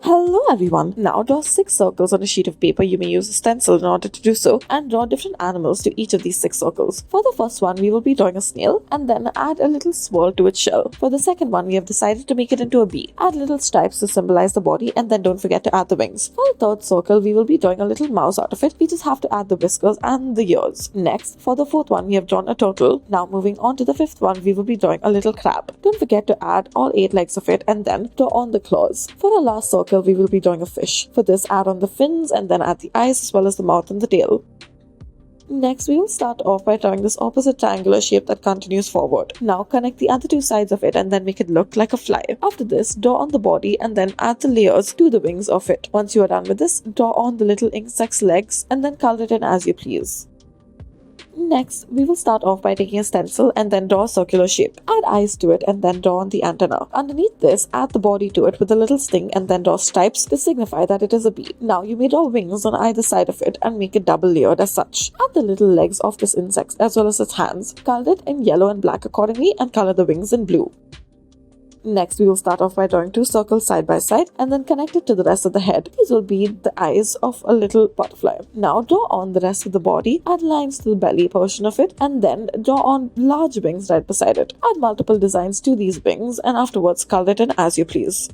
Hello everyone! Now draw 6 circles on a sheet of paper. You may use a stencil in order to do so, and draw different animals to each of these 6 circles. For the first one, we will be drawing a snail and then add a little swirl to its shell. For the second one, we have decided to make it into a bee. Add little stripes to symbolize the body, and then don't forget to add the wings. For the third circle, we will be drawing a little mouse out of it. We just have to add the whiskers and the ears. Next, for the fourth one, we have drawn a turtle. Now moving on to the fifth one, we will be drawing a little crab. Don't forget to add all 8 legs of it and then draw on the claws. For our last circle, we will be drawing a fish. For this, add on the fins and then add the eyes as well as the mouth and the tail. Next, we will start off by drawing this opposite triangular shape that continues forward. Now connect the other 2 sides of it and then make it look like a fly. After this, draw on the body and then add the layers to the wings of it. Once you are done with this, draw on the little insect's legs and then color it in as you please. Next, we will start off by taking a stencil and then draw a circular shape. Add eyes to it and then draw on the antenna. Underneath this, add the body to it with a little sting and then draw stripes to signify that it is a bee. Now you may draw wings on either side of it and make it double layered as such. Add the little legs of this insect as well as its hands. Color it in yellow and black accordingly and color the wings in blue. Next, we will start off by drawing 2 circles side by side and then connect it to the rest of the head. These will be the eyes of a little butterfly. Now draw on the rest of the body, add lines to the belly portion of it, and then draw on large wings right beside it. Add multiple designs to these wings and afterwards color it in as you please.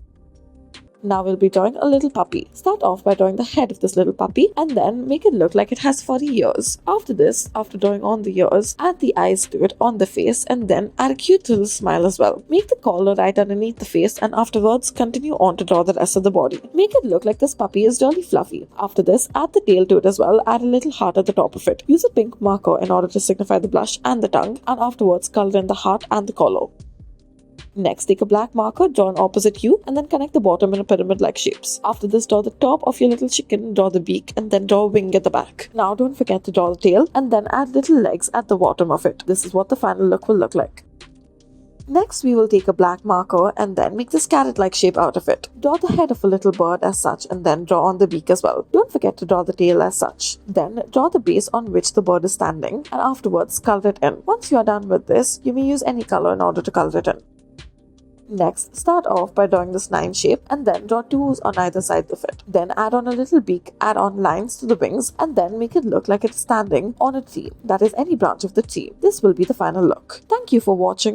Now we'll be drawing a little puppy. Start off by drawing the head of this little puppy and then make it look like it has furry ears. After this, after drawing on the ears, add the eyes to it on the face and then add a cute little smile as well. Make the collar right underneath the face and afterwards continue on to draw the rest of the body. Make it look like this puppy is really fluffy. After this, add the tail to it as well. Add a little heart at the top of it. Use a pink marker in order to signify the blush and the tongue, and afterwards color in the heart and the collar. Next, take a black marker, draw an opposite hue, and then connect the bottom in a pyramid-like shapes. After this, draw the top of your little chicken, draw the beak, and then draw a wing at the back. Now don't forget to draw the tail, and then add little legs at the bottom of it. This is what the final look will look like. Next, we will take a black marker and then make this carrot-like shape out of it. Draw the head of a little bird as such and then draw on the beak as well. Don't forget to draw the tail as such. Then draw the base on which the bird is standing and afterwards color it in. Once you are done with this, you may use any color in order to color it in. Next, start off by drawing this 9 shape and then draw 2's on either side of it. Then add on a little beak, add on lines to the wings and then make it look like it's standing on a tree, that is any branch of the tree. This will be the final look. Thank you for watching.